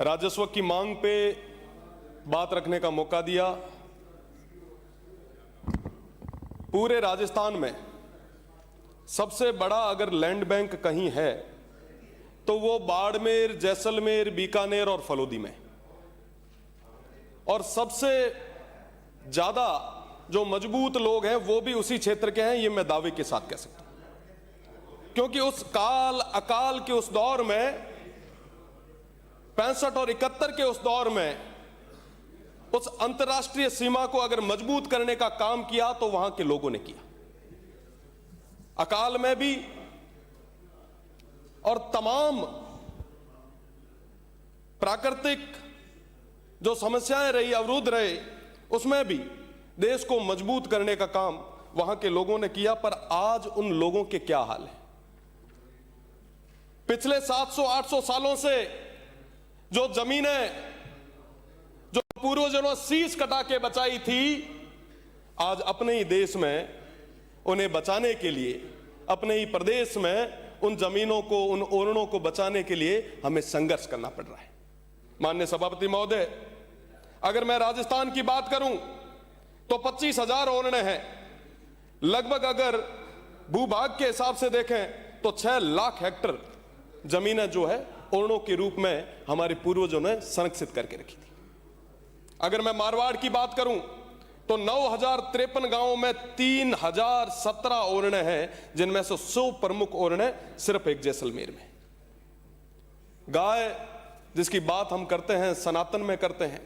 राजस्व की मांग पे बात रखने का मौका दिया। पूरे राजस्थान में सबसे बड़ा अगर लैंड बैंक कहीं है तो वो बाड़मेर, जैसलमेर, बीकानेर और फलोदी में। और सबसे ज्यादा जो मजबूत लोग हैं वो भी उसी क्षेत्र के हैं, ये मैं दावे के साथ कह सकता हूं। क्योंकि उस काल अकाल के उस दौर में 65 और 71 के उस दौर में उस अंतर्राष्ट्रीय सीमा को अगर मजबूत करने का काम किया तो वहां के लोगों ने किया। अकाल में भी और तमाम प्राकृतिक जो समस्याएं रही, अवरुद्ध रहे, उसमें भी देश को मजबूत करने का काम वहां के लोगों ने किया। पर आज उन लोगों के क्या हाल है? पिछले 700-800 सालों से जो जमीनें जो पूर्वजों ने शीश कटा के बचाई थी, आज अपने ही देश में उन्हें बचाने के लिए, अपने ही प्रदेश में उन जमीनों को, उन ओरणों को बचाने के लिए हमें संघर्ष करना पड़ रहा है। माननीय सभापति महोदय, अगर मैं राजस्थान की बात करूं तो 25,000 ओरणे हैं। लगभग अगर भूभाग के हिसाब से देखें तो 6 लाख हेक्टर जमीनें जो है ओरणों के रूप में हमारे पूर्वजों ने संरक्षित करके रखी थी। अगर मैं मारवाड़ की बात करूं तो 9,053 गांवों में 3,017 ओरणे हैं, जिनमें से 100 प्रमुख ओरणे सिर्फ एक जैसलमेर में। गाय जिसकी बात हम करते हैं, सनातन में करते हैं,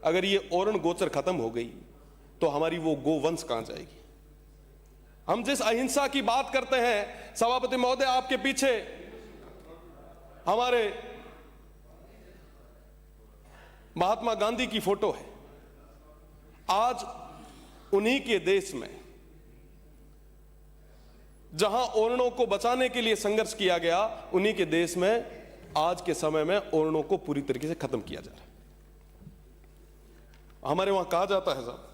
अगर ये ओरण गोचर खत्म हो गई तो हमारी वो गोवंश कहां जाएगी? हम जिस अहिंसा की बात करते हैं, सभापति महोदय आपके पीछे हमारे महात्मा गांधी की फोटो है। आज उन्हीं के देश में जहां ओरणों को बचाने के लिए संघर्ष किया गया, उन्हीं के देश में आज के समय में ओरणों को पूरी तरीके से खत्म किया जा रहा है। हमारे वहां कहा जाता है साहब,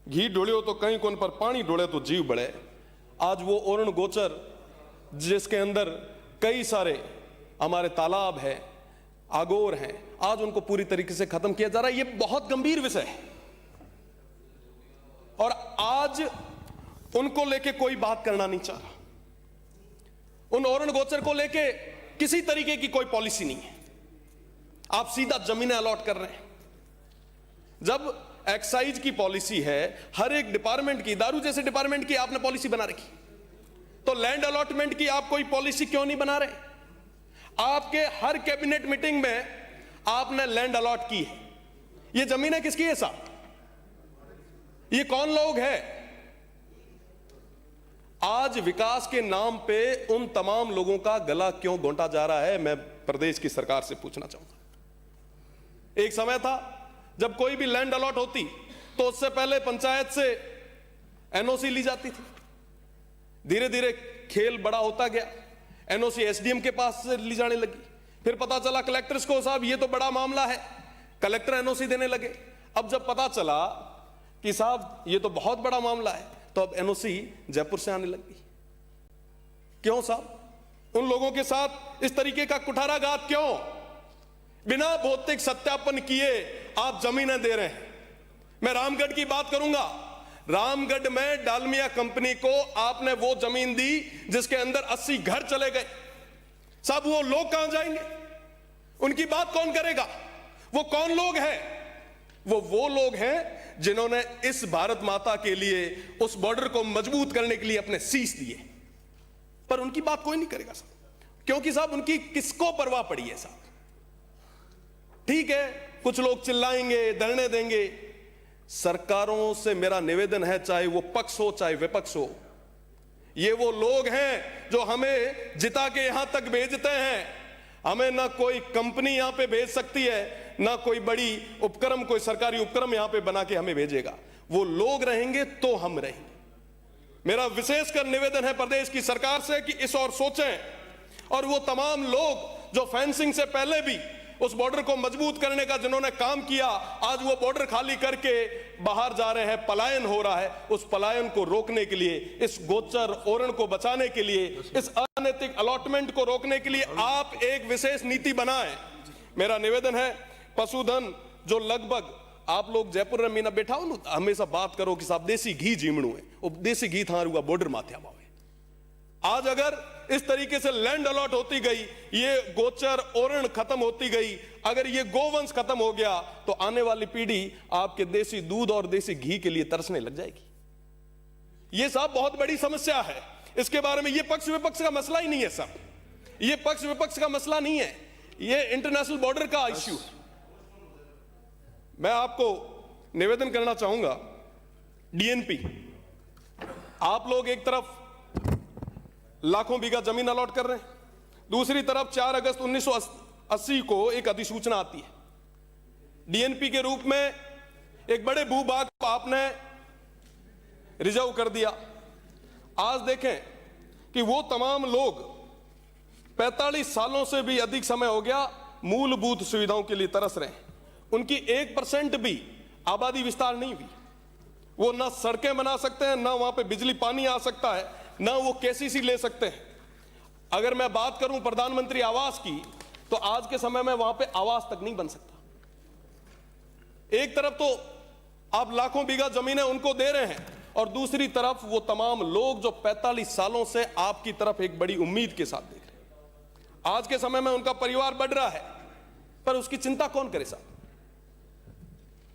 घी डोलियो तो कहीं कोन पर पानी डोले तो जीव बढ़े। आज वो ओरण गोचर जिसके अंदर कई सारे हमारे तालाब है, आगोर हैं, आज उनको पूरी तरीके से खत्म किया जा रहा है। ये बहुत गंभीर विषय है और आज उनको लेके कोई बात करना नहीं चाह रहा। उन ओरण गोचर को लेके किसी तरीके की कोई पॉलिसी नहीं है। आप सीधा जमीनें अलॉट कर रहे हैं। जब एक्साइज की पॉलिसी है, हर एक डिपार्टमेंट की, दारू जैसे डिपार्टमेंट की आपने पॉलिसी बना रखी, तो लैंड अलॉटमेंट की आप कोई पॉलिसी क्यों नहीं बना रहे? आपके हर कैबिनेट मीटिंग में आपने लैंड अलॉट की है। ये जमीनें किसकी है साहब? ये कौन लोग हैं? आज विकास के नाम पे उन तमाम लोगों का गला क्यों घोंटा जा रहा है, मैं प्रदेश की सरकार से पूछना चाहूंगा। एक समय था जब कोई भी लैंड अलॉट होती तो उससे पहले पंचायत से एनओसी ली जाती थी। धीरे धीरे खेल बड़ा होता गया, एनओसी एसडीएम के पास से ली जाने लगी। फिर पता चला कलेक्टर्स को, साहब ये तो बड़ा मामला है, कलेक्टर एनओसी देने लगे। अब जब पता चला कि साहब ये तो बहुत बड़ा मामला है, तो अब एनओसी जयपुर से आने लगी। क्यों साहब? उन लोगों के साथ इस तरीके का कुठाराघात क्यों? बिना भौतिक सत्यापन किए आप जमीनें दे रहे हैं। मैं रामगढ़ की बात करूंगा। रामगढ़ में डालमिया कंपनी को आपने वो जमीन दी जिसके अंदर 80 घर चले गए। साहब वो लोग कहां जाएंगे? उनकी बात कौन करेगा? वो कौन लोग हैं? वो लोग हैं जिन्होंने इस भारत माता के लिए, उस बॉर्डर को मजबूत करने के लिए अपने शीश दिए, पर उनकी बात कोई नहीं करेगा साहब। क्योंकि साहब उनकी किसको परवाह पड़ी है साहब? ठीक है, कुछ लोग चिल्लाएंगे, धरने देंगे। सरकारों से मेरा निवेदन है, चाहे वो पक्ष हो चाहे विपक्ष हो, ये वो लोग हैं जो हमें जिता के यहां तक भेजते हैं। हमें ना कोई कंपनी यहां पे भेज सकती है, ना कोई बड़ी उपक्रम, कोई सरकारी उपक्रम यहां पे बना के हमें भेजेगा। वो लोग रहेंगे तो हम रहेंगे। मेरा विशेषकर निवेदन है प्रदेश की सरकार से कि इस और सोचें, और वो तमाम लोग जो फेंसिंग से पहले भी उस बॉर्डर को मजबूत करने का जिन्होंने काम किया, आज वो बॉर्डर खाली करके बाहर जा रहे हैं, पलायन हो रहा है। उस पलायन को रोकने के लिए, इस गोचर ओरण को बचाने के लिए, इस अनैतिक अलॉटमेंट को रोकने के लिए आप एक विशेष नीति बनाएं। मेरा निवेदन है, पशुधन जो लगभग आप लोग जयपुर में मीना बैठा हो ना, हमेशा बात करो कि साहब देसी घी जीमणु है, वो देसी घी था रुआ बॉर्डर माथे आवा है। आज अगर इस तरीके से लैंड अलॉट होती गई, ये गोचर ओरण खत्म होती गई, अगर ये गोवंश खत्म हो गया, तो आने वाली पीढ़ी आपके देसी दूध और देसी घी के लिए तरसने लग जाएगी। ये साहब बहुत बड़ी समस्या है। इसके बारे में ये पक्ष विपक्ष का मसला ही नहीं है साहब, ये पक्ष विपक्ष का मसला नहीं है, ये इंटरनेशनल बॉर्डर का इश्यू है। मैं आपको निवेदन करना चाहूंगा, डीएनपी, आप लोग एक तरफ लाखों बीघा जमीन अलॉट कर रहे हैं, दूसरी तरफ 4 अगस्त 1980 को एक अधिसूचना आती है डीएनपी के रूप में, एक बड़े भूभाग को आपने रिजर्व कर दिया। आज देखें कि वो तमाम लोग 45 सालों से भी अधिक समय हो गया मूलभूत सुविधाओं के लिए तरस रहे हैं, उनकी 1% भी आबादी विस्तार नहीं हुई। वो ना सड़कें बना सकते हैं, ना वहां पे बिजली पानी आ सकता है, ना वो केसीसी ले सकते हैं। अगर मैं बात करूं प्रधानमंत्री आवास की, तो आज के समय में वहां पे आवास तक नहीं बन सकता। एक तरफ तो आप लाखों बीघा जमीनें उनको दे रहे हैं, और दूसरी तरफ वो तमाम लोग जो 45 सालों से आपकी तरफ एक बड़ी उम्मीद के साथ देख रहे हैं। आज के समय में उनका परिवार बढ़ रहा है, पर उसकी चिंता कौन करे साहब?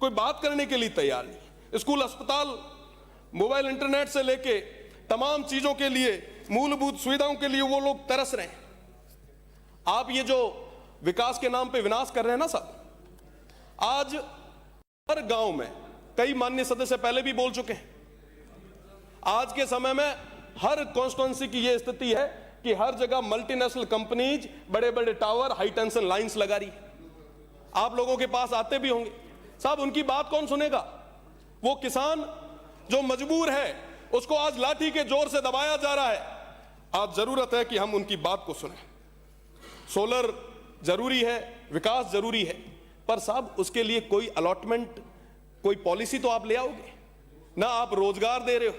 कोई बात करने के लिए तैयार नहीं। स्कूल, अस्पताल, मोबाइल, इंटरनेट से लेके तमाम चीजों के लिए, मूलभूत सुविधाओं के लिए वो लोग तरस रहे हैं। आप ये जो विकास के नाम पे विनाश कर रहे हैं ना साहब, आज हर गांव में, कई माननीय सदस्य पहले भी बोल चुके हैं, आज के समय में हर कॉन्स्टिट्यूंसी की यह स्थिति है कि हर जगह मल्टीनेशनल कंपनीज बड़े बड़े टावर, हाई टेंशन लाइंस लगा रही है। आप लोगों के पास आते भी होंगे साहब, उनकी बात कौन सुनेगा? वो किसान जो मजबूर है, उसको आज लाठी के जोर से दबाया जा रहा है। आज जरूरत है कि हम उनकी बात को सुने। सोलर जरूरी है, विकास जरूरी है, पर साहब उसके लिए कोई अलॉटमेंट, कोई पॉलिसी तो आप ले आओगे ना। आप रोजगार दे रहे हो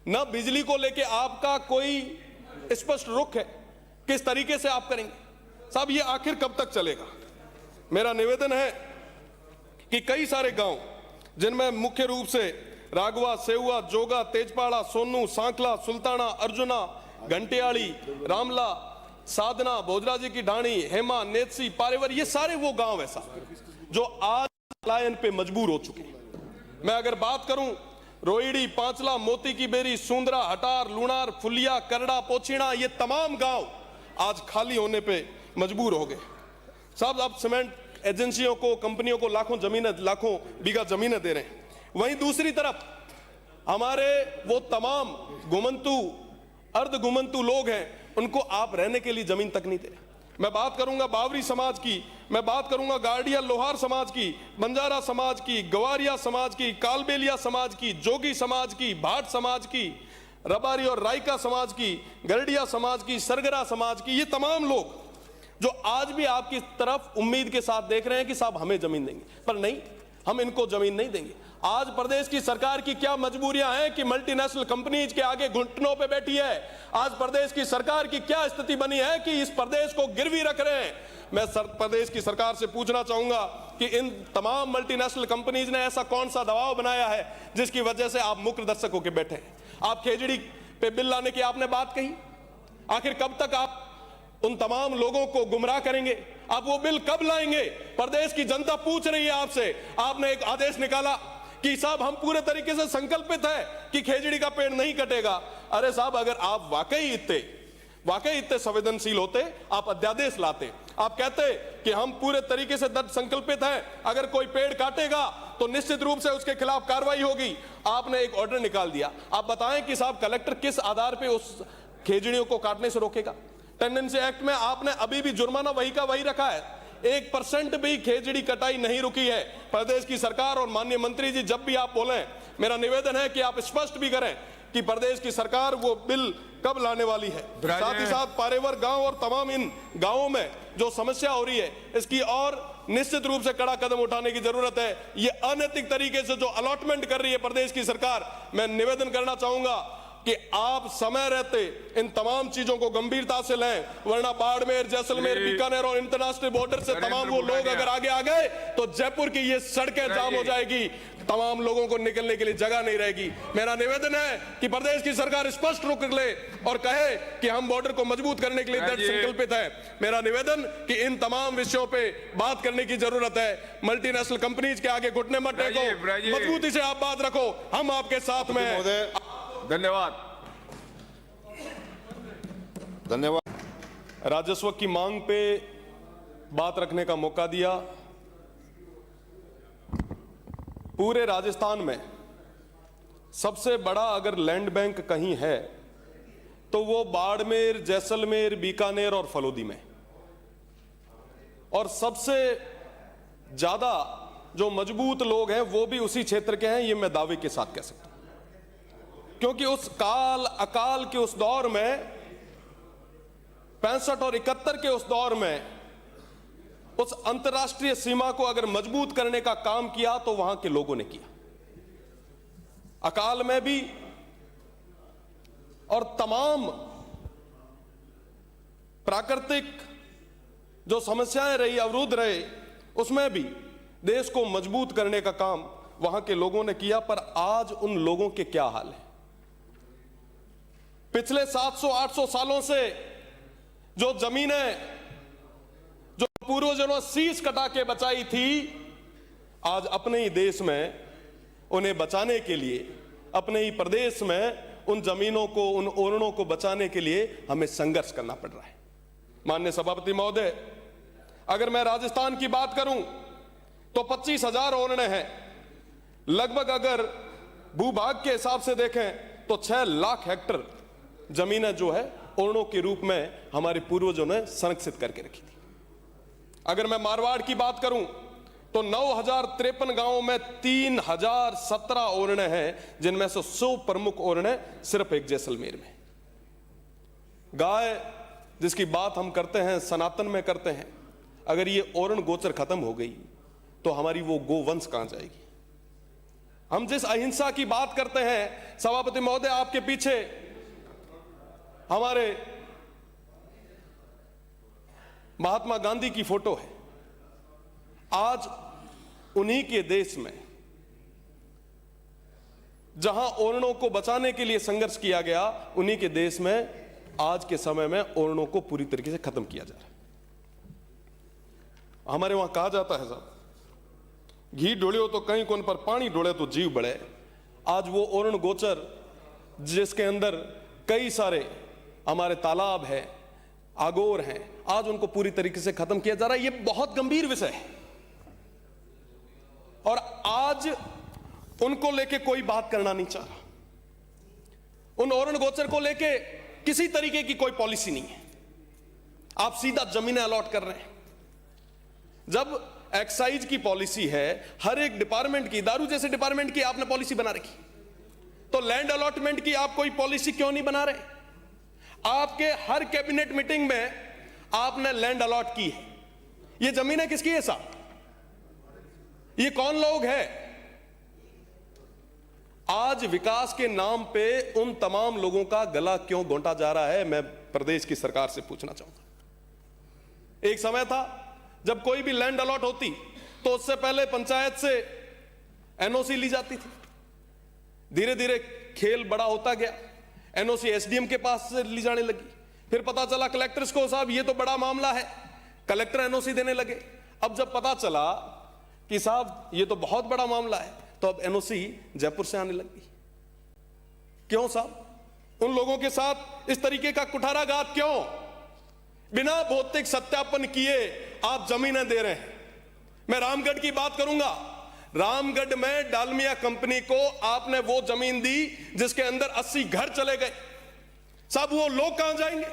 ना, बिजली को लेके आपका कोई स्पष्ट रुख है, किस तरीके से आप करेंगे साहब? ये आखिर कब तक चलेगा? मेरा निवेदन है कि कई सारे गांव, जिनमें मुख्य रूप से रागवा, सेहुआ, जोगा, तेजपाड़ा, सोनू, सांखला, सुल्ताना, अर्जुना, घंटियाड़ी, रामला, साधना, भोजराजी की ढाणी, हेमा, नेतसी, पारेवर, ये सारे वो गांव ऐसा जो आज पलायन पे मजबूर हो चुके हैं। मैं अगर बात करूं, रोहिड़ी, पांचला, मोती की बेरी, सुंदरा, हटार, लुणार, फुलिया, करड़ा, पोछीना, ये तमाम गांव आज खाली होने पे मजबूर हो गए साहब। अब सीमेंट एजेंसियों को, कंपनियों को लाखों बीघा जमीनें दे रहे हैं, वहीं दूसरी तरफ हमारे वो तमाम घुमंतु, अर्ध घुमंतु लोग हैं, उनको आप रहने के लिए जमीन तक नहीं दे रहे। मैं बात करूंगा बावरी समाज की, मैं बात करूंगा गार्डिया लोहार समाज की, बंजारा समाज की, गवारिया समाज की, कालबेलिया समाज की, जोगी समाज की, भाट समाज की, रबारी और रायका समाज की, गरडिया समाज की, सरगरा समाज की, ये तमाम लोग जो आज भी आपकी तरफ उम्मीद के साथ देख रहे हैं कि साहब हमें जमीन देंगे, पर नहीं, हम इनको जमीन नहीं देंगे। आज प्रदेश की सरकार की क्या मजबूरियां हैं कि मल्टीनेशनल कंपनीज के आगे घुटनों पे बैठी है। आज प्रदेश की सरकार की क्या स्थिति बनी है कि इस प्रदेश को गिरवी रख रहे हैं। मैं प्रदेश की सरकार से पूछना चाहूंगा कि इन तमाम मल्टीनेशनल कंपनीज ने ऐसा कौन सा दबाव बनाया है जिसकी वजह से आप मुख्य दर्शक होकर बैठे हैं। आप खेजड़ी पे बिल लाने की आपने बात कही, आखिर कब तक आप उन तमाम लोगों को गुमराह करेंगे? आप वो बिल कब लाएंगे? प्रदेश की जनता पूछ रही है आपसे। आपने एक आदेश निकाला कि साहब हम पूरे तरीके से संकल्पित है कि खेजड़ी का पेड़ नहीं कटेगा। अरे साहब, अगर आप वाकई इतने संवेदनशील होते, आप अध्यादेश लाते, आप कहते कि हम पूरे तरीके से दृढ़ संकल्पित हैं, अगर कोई पेड़ काटेगा तो निश्चित रूप से उसके खिलाफ कार्रवाई होगी। आपने एक ऑर्डर निकाल दिया। आप बताएं कि साहब कलेक्टर किस आधार पर उस खेजड़ियों को काटने से रोकेगा? टेंडेंसी एक्ट में आपने अभी भी जुर्माना वही का वही रखा है। 1% भी खेजड़ी कटाई नहीं रुकी है। प्रदेश की सरकार और माननीय मंत्री जी, जब भी आप बोलें, मेरा निवेदन है कि आप स्पष्ट भी करें कि प्रदेश की सरकार वो बिल कब लाने वाली है। साथ ही साथ पारेवर गांव और तमाम इन गांवों में जो समस्या हो रही है, इसकी और निश्चित रूप से कड़ा कदम उठाने की जरूरत है। ये अनैतिक तरीके से जो अलॉटमेंट कर रही है प्रदेश की सरकार, मैं निवेदन करना चाहूंगा कि आप समय रहते इन तमाम चीजों को गंभीरता से लें, वरना बाड़मेर, जैसलमेर, बीकानेर और इंटरनेशनल बॉर्डर से तमाम वो लोग अगर आगे आ गए तो जयपुर की ये सड़कें जाम हो जाएगी, तमाम लोगों को निकलने के लिए जगह नहीं रहेगी। मेरा निवेदन है कि प्रदेश की सरकार स्पष्ट रुख ले और कहे कि हम बॉर्डर को मजबूत करने के लिए दृढ़ संकल्पित है। मेरा निवेदन कि इन तमाम विषयों पे बात करने की जरूरत है। मल्टीनेशनल कंपनीज के आगे घुटने मत टेको, मजबूती से आप बात रखो, हम आपके साथ में हैं। धन्यवाद। धन्यवाद। राजस्व की मांग पे बात रखने का मौका दिया। पूरे राजस्थान में सबसे बड़ा अगर लैंड बैंक कहीं है तो वो बाड़मेर, जैसलमेर, बीकानेर और फलोदी में, और सबसे ज्यादा जो मजबूत लोग हैं वो भी उसी क्षेत्र के हैं, ये मैं दावे के साथ कह सकता हूं। क्योंकि उस काल अकाल के उस दौर में 65 और 71 के उस दौर में उस अंतर्राष्ट्रीय सीमा को अगर मजबूत करने का काम किया तो वहां के लोगों ने किया। अकाल में भी और तमाम प्राकृतिक जो समस्याएं रही, अवरुद्ध रहे, उसमें भी देश को मजबूत करने का काम वहां के लोगों ने किया। पर आज उन लोगों के क्या हाल है? पिछले 700-800 सालों से जो जमीनें जो पूर्वजों ने शीश कटा के बचाई थी, आज अपने ही देश में उन्हें बचाने के लिए, अपने ही प्रदेश में उन जमीनों को, उन ओरणों को बचाने के लिए हमें संघर्ष करना पड़ रहा है। माननीय सभापति महोदय, अगर मैं राजस्थान की बात करूं तो 25,000 ओरणे हैं लगभग। अगर भूभाग के हिसाब से देखें तो 6 लाख हेक्टर जमीनें जो है ओरणों के रूप में हमारे पूर्वजों ने संरक्षित करके रखी थी। अगर मैं मारवाड़ की बात करूं तो 9,053 गांवों में 3,017 ओरणे हैं, जिनमें से 100 प्रमुख ओरणे सिर्फ एक जैसलमेर में। गाय जिसकी बात हम करते हैं, सनातन में करते हैं, अगर ये ओरण गोचर खत्म हो गई तो हमारी वो गोवंश कहां जाएगी? हम जिस अहिंसा की बात करते हैं, सभापति महोदय आपके पीछे हमारे महात्मा गांधी की फोटो है। आज उन्हीं के देश में जहां ओरणों को बचाने के लिए संघर्ष किया गया, उन्हीं के देश में आज के समय में ओरणों को पूरी तरीके से खत्म किया जा रहा है। हमारे वहां कहा जाता है साहब, घी डोलियो तो कहीं कोन पर पानी डोले तो जीव बढ़े। आज वो ओरण गोचर जिसके अंदर कई सारे हमारे तालाब है, आगोर हैं, आज उनको पूरी तरीके से खत्म किया जा रहा है। ये बहुत गंभीर विषय है और आज उनको लेके कोई बात करना नहीं चाह रहा। उन ओरण गोचर को लेके किसी तरीके की कोई पॉलिसी नहीं है। आप सीधा जमीनें अलॉट कर रहे हैं। जब एक्साइज की पॉलिसी है, हर एक डिपार्टमेंट की, दारू जैसे डिपार्टमेंट की आपने पॉलिसी बना रखी, तो लैंड अलॉटमेंट की आप कोई पॉलिसी क्यों नहीं बना रहे? आपके हर कैबिनेट मीटिंग में आपने लैंड अलॉट की है। ये जमीनें किसकी है साहब? ये कौन लोग हैं? आज विकास के नाम पे उन तमाम लोगों का गला क्यों घोंटा जा रहा है, मैं प्रदेश की सरकार से पूछना चाहूंगा। एक समय था जब कोई भी लैंड अलॉट होती तो उससे पहले पंचायत से एनओसी ली जाती थी। धीरे धीरे खेल बड़ा होता गया, एनओसी एसडीएम के पास से ली जाने लगी। फिर पता चला कलेक्टर्स को, साहब ये तो बड़ा मामला है, कलेक्टर एनओसी देने लगे। अब जब पता चला कि साहब ये तो बहुत बड़ा मामला है, तो अब एनओसी जयपुर से आने लगी। क्यों साहब? उन लोगों के साथ इस तरीके का कुठाराघात क्यों? बिना भौतिक सत्यापन किए आप जमीनें दे रहे हैं। मैं रामगढ़ की बात करूंगा। रामगढ़ में डालमिया कंपनी को आपने वो जमीन दी जिसके अंदर 80 घर चले गए। साहब वो लोग कहां जाएंगे?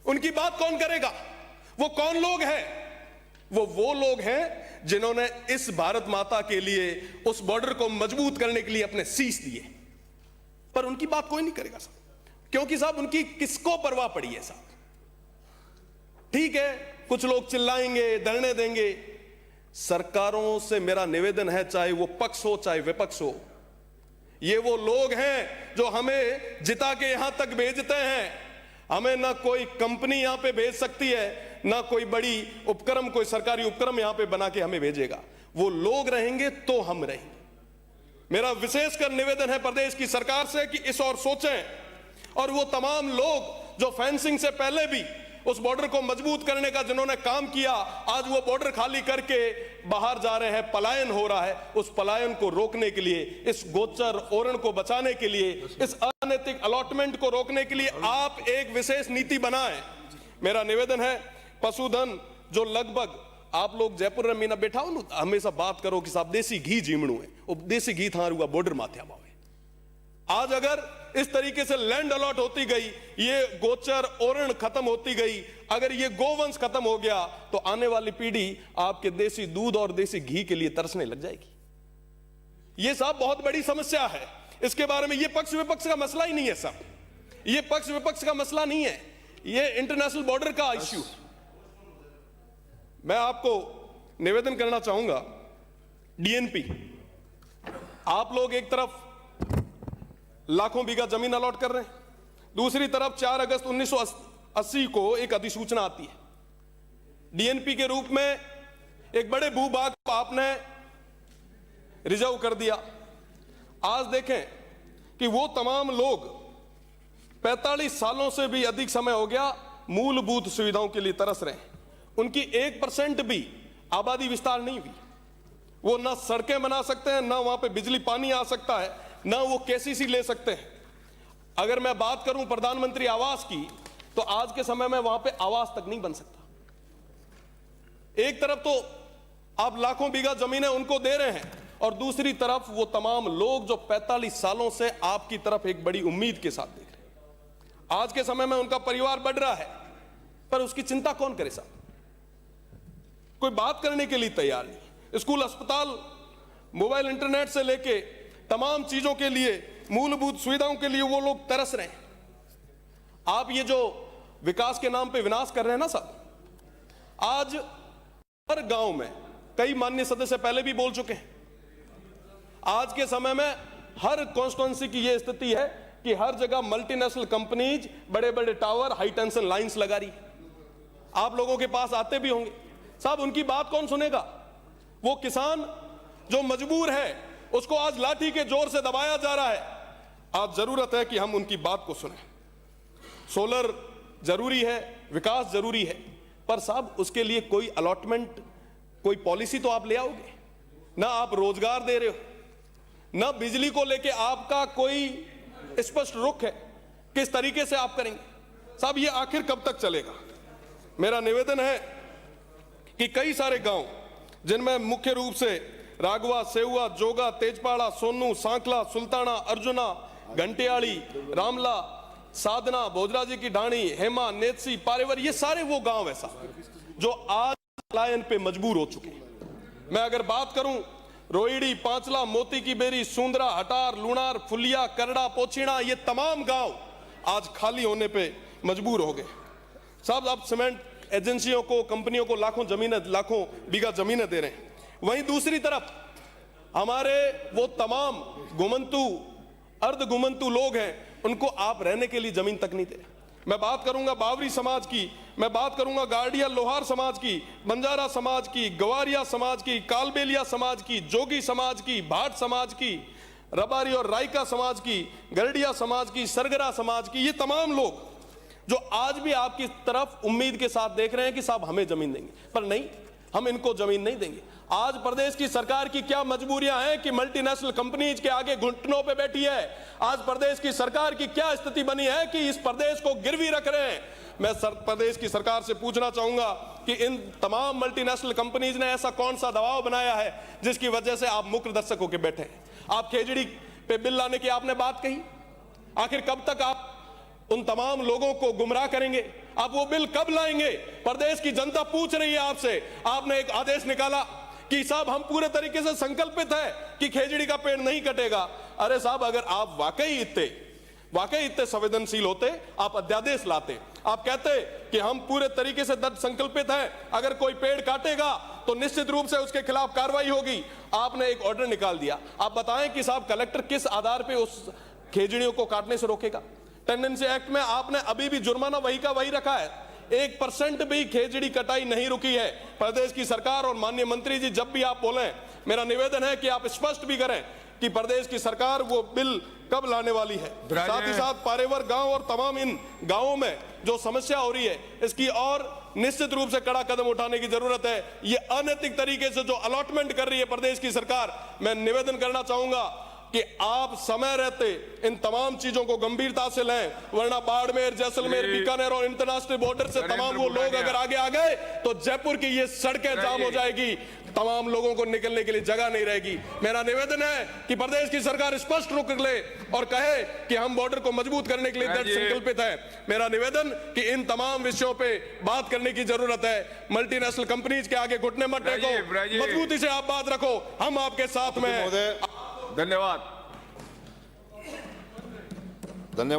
उनकी बात कौन करेगा? वो कौन लोग हैं? वो लोग हैं जिन्होंने इस भारत माता के लिए, उस बॉर्डर को मजबूत करने के लिए अपने शीश दिए, पर उनकी बात कोई नहीं करेगा साहब। क्योंकि साहब उनकी किसको परवाह पड़ी है साहब? ठीक है, कुछ लोग चिल्लाएंगे, धरने देंगे। सरकारों से मेरा निवेदन है, चाहे वो पक्ष हो चाहे विपक्ष हो, ये वो लोग हैं जो हमें जिता के यहां तक भेजते हैं। हमें ना कोई कंपनी यहां पे भेज सकती है, ना कोई बड़ी उपक्रम, कोई सरकारी उपक्रम यहां पे बना के हमें भेजेगा। वो लोग रहेंगे तो हम रहेंगे। मेरा विशेषकर निवेदन है प्रदेश की सरकार से कि इस और सोचें। और वो तमाम लोग जो फेंसिंग से पहले भी उस बॉर्डर को मजबूत करने का जिन्होंने काम किया, आज वो बॉर्डर खाली करके बाहर जा रहे हैं, पलायन हो रहा है। उस पलायन को रोकने के लिए, इस गोचर ओरण को बचाने के लिए, इस अनैतिक अलॉटमेंट को रोकने के लिए आप एक विशेष नीति बनाएं। मेरा निवेदन है, पशुधन जो लगभग आप लोग जयपुर में मीना बैठा हो, हमेशा बात करो कि साहब देसी घी जीमणु है, वो देसी घी था रुआ बॉर्डर माथे आवा। आज अगर इस तरीके से लैंड अलॉट होती गई, ये गोचर ओरण खत्म होती गई, अगर ये गोवंश खत्म हो गया, तो आने वाली पीढ़ी आपके देसी दूध और देसी घी के लिए तरसने लग जाएगी। ये साहब बहुत बड़ी समस्या है। इसके बारे में ये पक्ष विपक्ष का मसला ही नहीं है साहब, ये पक्ष विपक्ष का मसला नहीं है, ये इंटरनेशनल बॉर्डर का इश्यू। मैं आपको निवेदन करना चाहूंगा, डीएनपी, आप लोग एक तरफ लाखों बीघा जमीन अलॉट कर रहे हैं, दूसरी तरफ 4 अगस्त 1980 को एक अधिसूचना आती है डीएनपी के रूप में, एक बड़े भूभाग को आपने रिजर्व कर दिया। आज देखें कि वो तमाम लोग 45 सालों से भी अधिक समय हो गया मूलभूत सुविधाओं के लिए तरस रहे हैं। उनकी 1% भी आबादी विस्तार नहीं हुई। वो ना सड़कें बना सकते हैं, ना वहां पे बिजली पानी आ सकता है, ना वो केसीसी ले सकते हैं। अगर मैं बात करूं प्रधानमंत्री आवास की, तो आज के समय में वहां पे आवास तक नहीं बन सकता। एक तरफ तो आप लाखों बीघा जमीनें उनको दे रहे हैं, और दूसरी तरफ वो तमाम लोग जो 45 सालों से आपकी तरफ एक बड़ी उम्मीद के साथ देख रहे हैं। आज के समय में उनका परिवार बढ़ रहा है, पर उसकी चिंता कौन करे साहब? कोई बात करने के लिए तैयार नहीं। स्कूल, अस्पताल, मोबाइल, इंटरनेट से लेके तमाम चीजों के लिए, मूलभूत सुविधाओं के लिए वो लोग तरस रहे हैं। आप ये जो विकास के नाम पे विनाश कर रहे हैं ना साहब, आज हर गांव में, कई माननीय सदस्य पहले भी बोल चुके हैं, आज के समय में हर कॉन्स्टिट्यूंसी की ये स्थिति है कि हर जगह मल्टीनेशनल कंपनीज बड़े बड़े टावर, हाई टेंशन लाइंस लगा रही। आप लोगों के पास आते भी होंगे साहब, उनकी बात कौन सुनेगा? वो किसान जो मजबूर है, उसको आज लाठी के जोर से दबाया जा रहा है। आज जरूरत है कि हम उनकी बात को सुनें। सोलर जरूरी है, विकास जरूरी है, पर साहब उसके लिए कोई अलॉटमेंट, कोई पॉलिसी तो आप ले आओगे ना। आप रोजगार दे रहे हो ना, बिजली को लेके आपका कोई स्पष्ट रुख है, किस तरीके से आप करेंगे साहब? ये आखिर कब तक चलेगा? मेरा निवेदन है कि कई सारे गांव, जिनमें मुख्य रूप से रागवा, सेहुआ, जोगा, तेजपाड़ा, सोनू, सांखला, सुल्ताना, अर्जुना, घंटियाली, रामला, साधना, भोजराजी की ढाणी, हेमा, नेतसी, पारेवर, ये सारे वो गांव ऐसा जो आज पलायन पे मजबूर हो चुके हैं। मैं अगर बात करूं, रोहिड़ी, पांचला, मोती की बेरी, सुंदरा, हटार, लुणार, फुलिया, करड़ा, पोछीना, ये तमाम गांव आज खाली होने पे मजबूर हो गए साहब। अब सीमेंट एजेंसियों को, कंपनियों को लाखों बीघा जमीनें दे रहे हैं। वहीं दूसरी तरफ हमारे वो तमाम घुमंतु, अर्ध घुमंतु लोग हैं, उनको आप रहने के लिए जमीन तक नहीं दे रहे। मैं बात करूंगा बावरी समाज की, मैं बात करूंगा गार्डिया लोहार समाज की, बंजारा समाज की, गवारिया समाज की, कालबेलिया समाज की, जोगी समाज की, भाट समाज की, रबारी और रायका समाज की, गरडिया समाज की, सरगरा समाज की। ये तमाम लोग जो आज भी आपकी तरफ उम्मीद के साथ देख रहे हैं कि साहब हमें जमीन देंगे, पर नहीं, हम इनको जमीन नहीं देंगे। आज प्रदेश की सरकार की क्या मजबूरियां हैं कि मल्टीनेशनल कंपनीज के आगे घुटनों पे बैठी है। आज प्रदेश की सरकार की क्या स्थिति बनी है कि इस प्रदेश को गिरवी रख रहे हैं। मैं प्रदेश की सरकार से पूछना चाहूंगा कि इन तमाम मल्टीनेशनल कंपनीज ने ऐसा कौन सा दबाव बनाया है जिसकी वजह से आप मुख्य दर्शक होकर बैठे हैं। आप खेजड़ी पे बिल लाने की आपने बात कही, आखिर कब तक आप उन तमाम लोगों को गुमराह करेंगे? आप वो बिल कब लाएंगे? प्रदेश की जनता पूछ रही है आपसे। आपने एक आदेश निकाला कि साहब हम पूरे तरीके से संकल्पित है कि खेजड़ी का पेड़ नहीं कटेगा। अरे साहब, अगर आप वाकई इतने वाकई इतने संवेदनशील होते, आप अध्यादेश लाते। आप कहते कि हम पूरे तरीके से दृढ़ संकल्पित हैं, अगर कोई पेड़ काटेगा तो निश्चित रूप से उसके खिलाफ कार्रवाई होगी। आपने एक ऑर्डर निकाल दिया। आप बताएं कि साहब कलेक्टर किस आधार पे उस खेजड़ियों को काटने से रोकेगा? टेंडेंसी एक्ट में आपने अभी भी जुर्माना वही का वही रखा है। 1% भी खेजड़ी कटाई नहीं रुकी है। प्रदेश की सरकार और माननीय मंत्री जी, जब भी आप बोलें, मेरा निवेदन है कि आप स्पष्ट भी करें कि प्रदेश की सरकार वो बिल कब लाने वाली है। साथ ही साथ पारेवर गांव और तमाम इन गांवों में जो समस्या हो रही है, इसकी और निश्चित रूप से कड़ा कदम उठाने की जरूरत है। ये अनैतिक तरीके से जो अलॉटमेंट कर रही है प्रदेश की सरकार, मैं निवेदन करना चाहूंगा कि आप समय रहते इन तमाम चीजों को गंभीरता से लें, वरना बाड़मेर, जैसलमेर, बीकानेर और इंटरनेशनल बॉर्डर से तमाम वो लोग अगर आगे आ गए तो जयपुर की ये सड़कें जाम हो जाएगी, तमाम लोगों को निकलने के लिए जगह नहीं रहेगी। मेरा निवेदन है कि प्रदेश की सरकार स्पष्ट रुख ले और कहे कि हम बॉर्डर को मजबूत करने के लिए दृढ़ संकल्पित है। मेरा निवेदन कि इन तमाम विषयों पे बात करने की जरूरत है। मल्टीनेशनल कंपनीज के आगे घुटने मत टेको, मजबूती से आप बात रखो, हम आपके साथ में हैं। धन्यवाद। धन्यवाद।